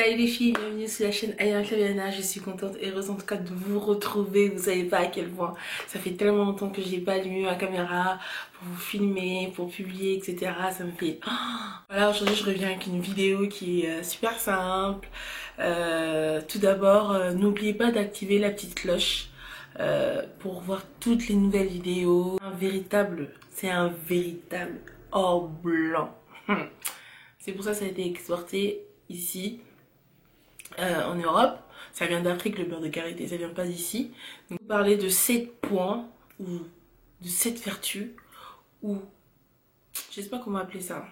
Salut les filles, bienvenue sur la chaîne Aya Claviana. Je suis contente et heureuse en tout cas de vous retrouver. Vous savez pas à quel point ça fait tellement longtemps que j'ai pas allumé ma caméra pour vous filmer, pour publier, etc. Ça me fait... Voilà, aujourd'hui je reviens avec une vidéo qui est super simple. Tout d'abord, n'oubliez pas d'activer la petite cloche pour voir toutes les nouvelles vidéos. C'est un véritable or blanc. C'est pour ça que ça a été exporté ici en Europe. Ça vient d'Afrique, le beurre de karité, ça vient pas d'ici. Donc vous parlez de 7 points ou de 7 vertus ou je sais pas comment appeler ça.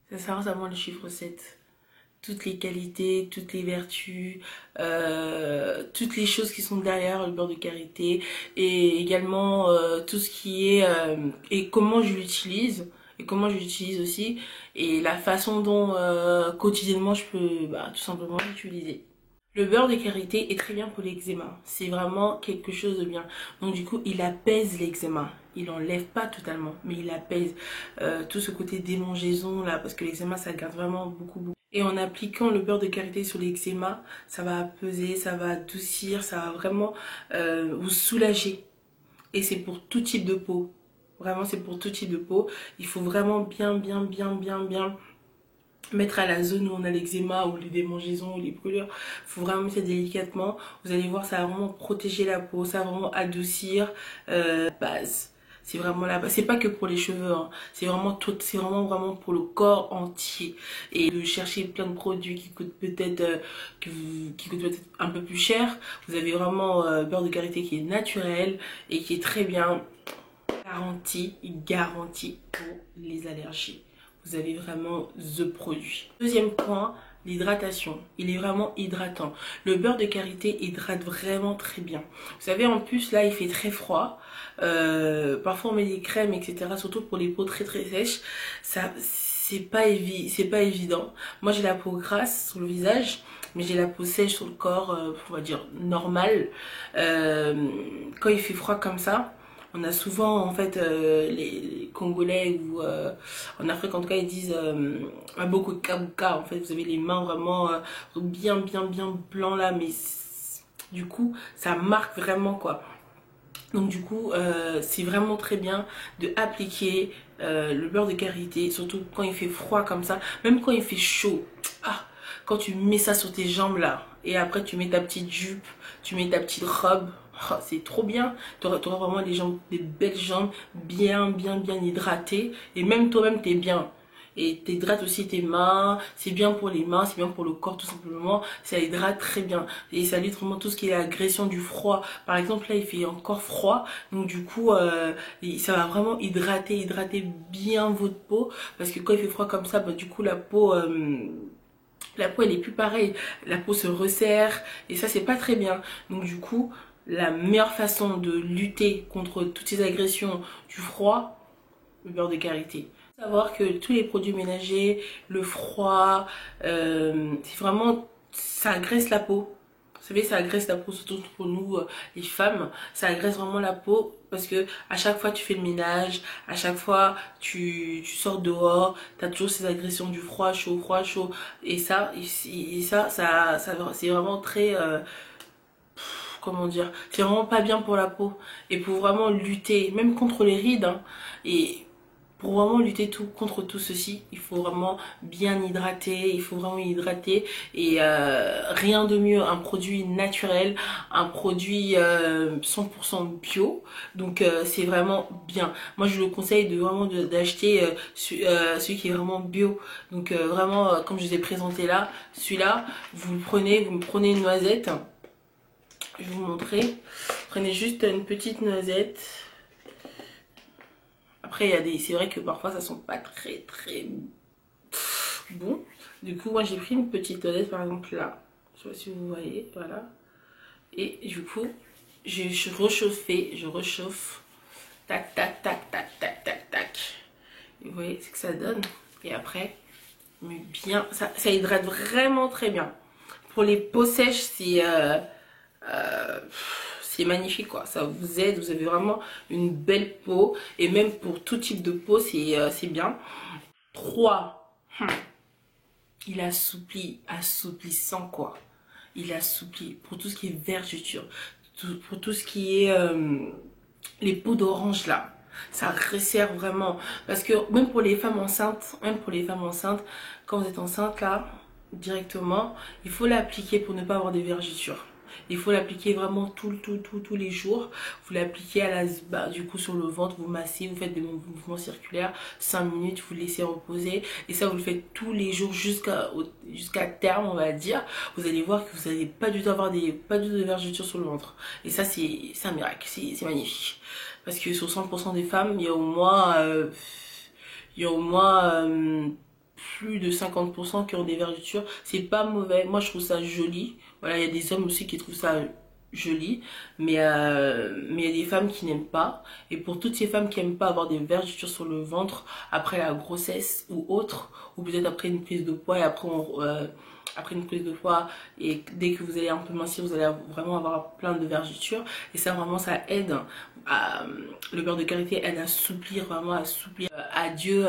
Ça sert vraiment le chiffre 7. Toutes les qualités, toutes les vertus, toutes les choses qui sont derrière le beurre de karité et également tout ce qui est et comment je l'utilise. Et comment je l'utilise aussi et la façon dont quotidiennement je peux tout simplement l'utiliser. Le beurre de karité est très bien pour l'eczéma, c'est vraiment quelque chose de bien. Donc du coup il apaise l'eczéma, il enlève pas totalement mais il apaise tout ce côté démangeaison là parce que l'eczéma ça garde vraiment beaucoup. Et en appliquant le beurre de karité sur l'eczéma, ça va apaiser, ça va adoucir, ça va vraiment vous soulager. Et c'est pour tout type de peau. Vraiment, c'est pour tout type de peau. Il faut vraiment bien mettre à la zone où on a l'eczéma ou les démangeaisons ou les brûlures. Il faut vraiment mettre ça délicatement. Vous allez voir, ça va vraiment protéger la peau, ça va vraiment adoucir. Base. C'est vraiment la base. C'est pas que pour les cheveux, hein. C'est vraiment tout, c'est vraiment pour le corps entier. Et de chercher plein de produits qui coûtent peut-être un peu plus cher. Vous avez vraiment beurre de karité qui est naturel et qui est très bien. Garantie pour les allergies. Vous avez vraiment the produit. Deuxième point, l'hydratation. Il est vraiment hydratant. Le beurre de karité hydrate vraiment très bien. Vous savez, en plus là il fait très froid. Parfois on met des crèmes, etc. Surtout pour les peaux très sèches. Ça, c'est pas évident. Moi j'ai la peau grasse sur le visage, mais j'ai la peau sèche sur le corps, on va dire normal. Quand il fait froid comme ça, on a souvent en fait les Congolais ou en Afrique en tout cas ils disent beaucoup de kabuka. En fait vous avez les mains vraiment bien blanc là, mais du coup ça marque vraiment quoi. Donc du coup c'est vraiment très bien de appliquer le beurre de karité, surtout quand il fait froid comme ça, même quand il fait chaud. Quand tu mets ça sur tes jambes là et après tu mets ta petite jupe, tu mets ta petite robe. Oh, c'est trop bien, tu auras vraiment des belles jambes bien hydratées et même toi-même t'es bien. Et t'hydrates aussi tes mains, c'est bien pour les mains, c'est bien pour le corps tout simplement, ça hydrate très bien. Et ça lutte vraiment tout ce qui est agression du froid. Par exemple là il fait encore froid, donc du coup ça va vraiment hydrater bien votre peau. Parce que quand il fait froid comme ça, du coup la peau elle est plus pareille, la peau se resserre et ça c'est pas très bien. Donc du coup la meilleure façon de lutter contre toutes ces agressions du froid, le beurre de karité. Il faut savoir que tous les produits ménagers, le froid, c'est vraiment, ça agresse la peau. Vous savez, ça agresse la peau, surtout pour nous les femmes. Ça agresse vraiment la peau parce que à chaque fois tu fais le ménage, à chaque fois tu sors dehors, tu as toujours ces agressions du froid, chaud. Et ça c'est vraiment très... comment dire, c'est vraiment pas bien pour la peau. Et pour vraiment lutter, même contre les rides, hein, et pour vraiment lutter contre tout ceci, il faut vraiment bien hydrater, et rien de mieux, un produit naturel, un produit 100% bio, donc c'est vraiment bien. Moi je le conseille de vraiment d'acheter celui qui est vraiment bio, donc vraiment comme je vous ai présenté là, celui-là, vous me prenez une noisette. Je vais vous montrer. Prenez juste une petite noisette. Après, c'est vrai que parfois ça sent pas très bon. Du coup, moi j'ai pris une petite noisette par exemple là. Je sais pas si vous voyez, voilà. Et du coup, je réchauffe. Tac. Et vous voyez ce que ça donne. Et après, mais bien, ça hydrate vraiment très bien. Pour les peaux sèches, c'est magnifique quoi, ça vous aide, vous avez vraiment une belle peau et même pour tout type de peau c'est bien. 3 il assouplissant quoi. Il assouplit pour tout ce qui est vergeture, pour tout ce qui est les peaux d'orange là. Ça resserre vraiment. Parce que même pour les femmes enceintes, quand vous êtes enceinte là, directement, il faut l'appliquer pour ne pas avoir de vergetures. Il faut l'appliquer vraiment tous les jours. Vous l'appliquez à du coup sur le ventre, vous massez, vous faites des mouvements circulaires, 5 minutes, vous laissez reposer. Et ça, vous le faites tous les jours jusqu'à terme, on va dire. Vous allez voir que vous n'allez pas du tout avoir pas du tout de vergetures sur le ventre. Et ça, c'est un miracle, c'est magnifique. Parce que sur 100% des femmes, il y a au moins plus de 50% qui ont des vergetures. C'est pas mauvais, moi je trouve ça joli. Voilà, il y a des hommes aussi qui trouvent ça joli, mais il y a des femmes qui n'aiment pas. Et pour toutes ces femmes qui n'aiment pas avoir des vergetures sur le ventre après la grossesse ou autre, ou peut-être après une prise de poids et après une prise de poids, et dès que vous allez un peu mincir, vous allez vraiment avoir plein de vergetures. Et ça vraiment ça aide le beurre de karité aide à assouplir, vraiment à assouplir. Adieu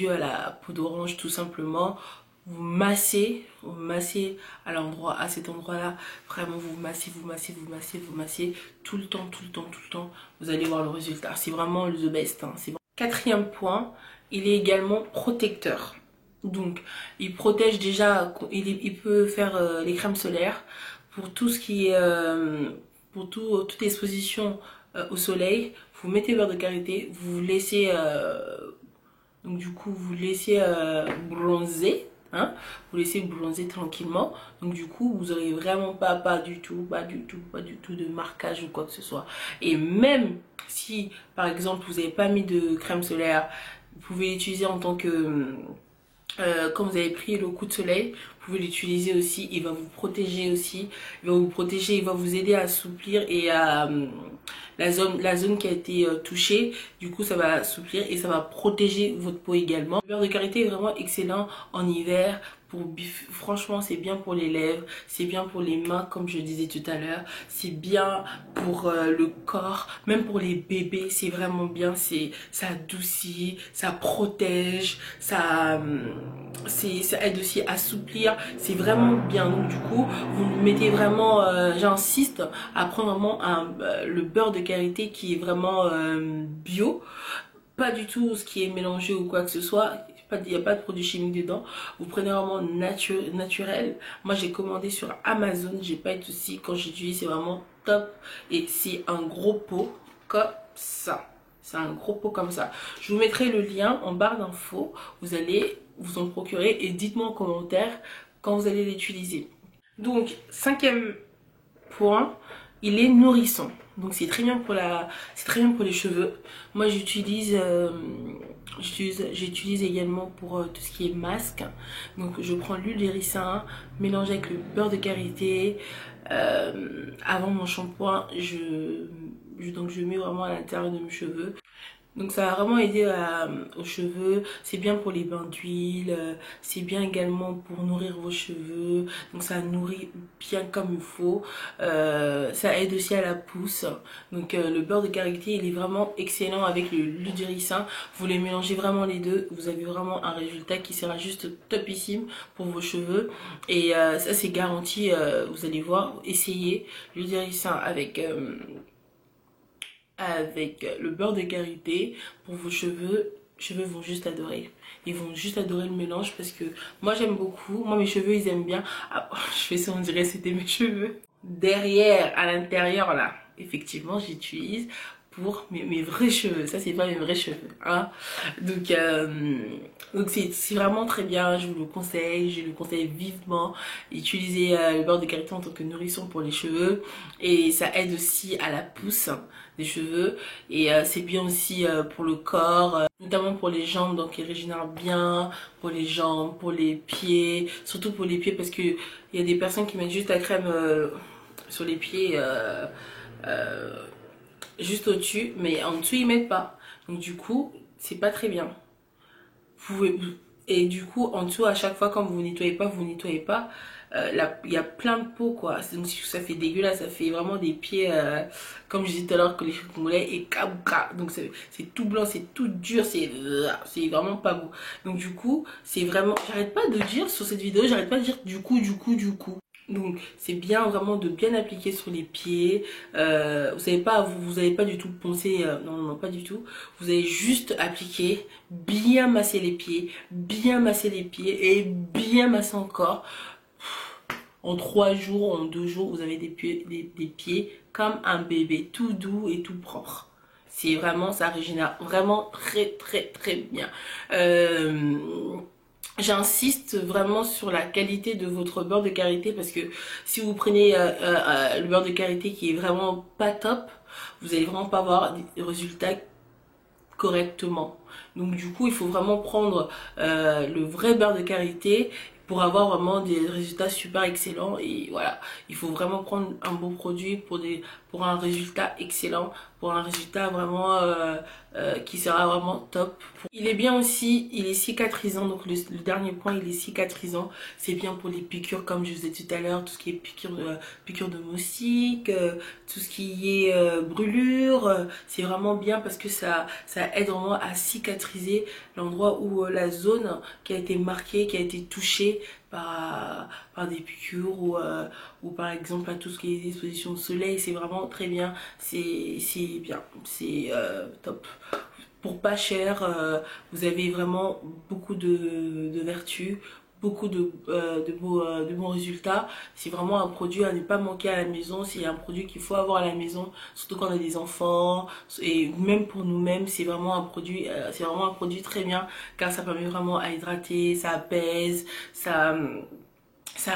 à la peau d'orange tout simplement. Vous massez à cet endroit là, vraiment vous massez tout le temps, vous allez voir le résultat. C'est vraiment the best hein. Quatrième point, il est également protecteur. Donc il protège déjà, il peut faire les crèmes solaires pour tout ce qui est toute exposition au soleil. Vous mettez le beurre de karité, vous laissez donc du coup vous laissez bronzer hein, vous laissez bronzer tranquillement. Donc du coup vous aurez vraiment pas du tout de marquage ou quoi que ce soit. Et même si par exemple vous n'avez pas mis de crème solaire, vous pouvez l'utiliser en tant que quand vous avez pris le coup de soleil, vous pouvez l'utiliser aussi. Il va vous protéger aussi, il va vous aider à assouplir et à la zone qui a été touchée. Du coup ça va assouplir et ça va protéger votre peau également. Le beurre de karité est vraiment excellent en hiver. Franchement c'est bien pour les lèvres, c'est bien pour les mains comme je disais tout à l'heure, c'est bien pour le corps, même pour les bébés c'est vraiment bien, ça adoucit, ça protège, ça aide aussi à assouplir, c'est vraiment bien. Donc du coup vous mettez vraiment, j'insiste à prendre vraiment le beurre de karité qui est vraiment bio, pas du tout ce qui est mélangé ou quoi que ce soit. Il n'y a pas de produits chimiques dedans. Vous prenez vraiment naturel. Moi j'ai commandé sur Amazon, j'ai pas eu de soucis. Quand j'utilise c'est vraiment top. Et c'est un gros pot comme ça. C'est un gros pot comme ça. Je vous mettrai le lien en barre d'infos. Vous allez vous en procurer et dites-moi en commentaire quand vous allez l'utiliser. Donc 5e point, il est nourrissant. Donc c'est très bien pour les cheveux. Moi j'utilise également pour tout ce qui est masque. Donc je prends l'huile de ricin mélangée avec le beurre de karité. Avant mon shampoing, donc je mets vraiment à l'intérieur de mes cheveux. Donc ça va vraiment aider aux cheveux, c'est bien pour les bains d'huile, c'est bien également pour nourrir vos cheveux, donc ça nourrit bien comme il faut, ça aide aussi à la pousse. Donc le beurre de karité il est vraiment excellent avec l'huile de ricin, vous les mélangez vraiment les deux, vous avez vraiment un résultat qui sera juste topissime pour vos cheveux. Et ça c'est garanti, vous allez voir, essayez l'huile de ricin avec le beurre de karité pour vos cheveux. Les cheveux vont juste adorer. Ils vont juste adorer le mélange parce que moi j'aime beaucoup. Moi mes cheveux ils aiment bien. Ah, je fais ça on dirait c'était mes cheveux. Derrière, à l'intérieur là, effectivement j'utilise pour mes vrais cheveux. Ça c'est pas mes vrais cheveux hein. Donc c'est vraiment très bien, je vous le conseille, je le conseille vivement. Utilisez le beurre de karité en tant que nourrisson pour les cheveux et ça aide aussi à la pousse des cheveux et c'est bien aussi pour le corps, notamment pour les jambes, donc il régénère bien pour les jambes, pour les pieds, surtout pour les pieds parce que il y a des personnes qui mettent juste la crème sur les pieds juste au-dessus, mais en dessous ils mettent pas, donc du coup c'est pas très bien. Et du coup en dessous à chaque fois quand vous nettoyez pas il y a plein de peau quoi, donc ça fait dégueulasse, ça fait vraiment des pieds comme je disais tout à l'heure que les Congolais et kabouka, donc c'est tout blanc, c'est tout dur, c'est vraiment pas beau. Donc du coup c'est vraiment, j'arrête pas de dire sur cette vidéo, j'arrête pas de dire du coup. Donc c'est bien vraiment de bien appliquer sur les pieds. Vous avez pas du tout poncé, non, pas du tout. Vous allez juste appliquer, bien masser les pieds, et bien masser encore. En 3 jours, en 2 jours, vous avez des pieds comme un bébé, tout doux et tout propre. C'est vraiment, ça régénère vraiment très bien. J'insiste vraiment sur la qualité de votre beurre de karité parce que si vous prenez le beurre de karité qui est vraiment pas top, vous allez vraiment pas avoir des résultats correctement. Donc du coup, il faut vraiment prendre le vrai beurre de karité pour avoir vraiment des résultats super excellents. Et voilà, il faut vraiment prendre un bon produit pour un résultat excellent, pour un résultat vraiment qui sera vraiment top. Il est bien aussi, il est cicatrisant, donc le dernier point, il est cicatrisant. C'est bien pour les piqûres, comme je vous ai dit tout à l'heure, tout ce qui est piqûre de moustiques, tout ce qui est brûlure. C'est vraiment bien parce que ça aide vraiment à cicatriser l'endroit où la zone qui a été marquée, qui a été touchée par des piqûres ou par exemple à tout ce qui est exposition de soleil. C'est vraiment très bien, c'est bien, c'est top. Pour pas cher, vous avez vraiment beaucoup de vertus, beaucoup de bons résultats. C'est vraiment un produit à ne pas manquer à la maison. C'est un produit qu'il faut avoir à la maison, surtout quand on a des enfants et même pour nous-mêmes. C'est vraiment un produit très bien car ça permet vraiment à hydrater, ça apaise, ça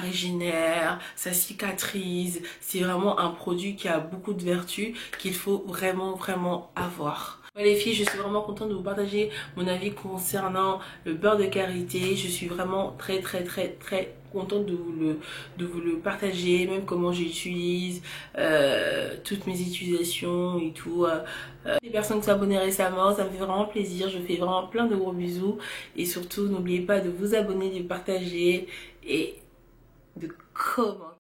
régénère, ça cicatrise. C'est vraiment un produit qui a beaucoup de vertus qu'il faut vraiment avoir. Ouais, les filles, je suis vraiment contente de vous partager mon avis concernant le beurre de karité. Je suis vraiment très contente de vous le partager, même comment j'utilise, toutes mes utilisations et tout. Les personnes qui sont abonnées récemment, ça me fait vraiment plaisir. Je fais vraiment plein de gros bisous. Et surtout, n'oubliez pas de vous abonner, de partager et de commenter.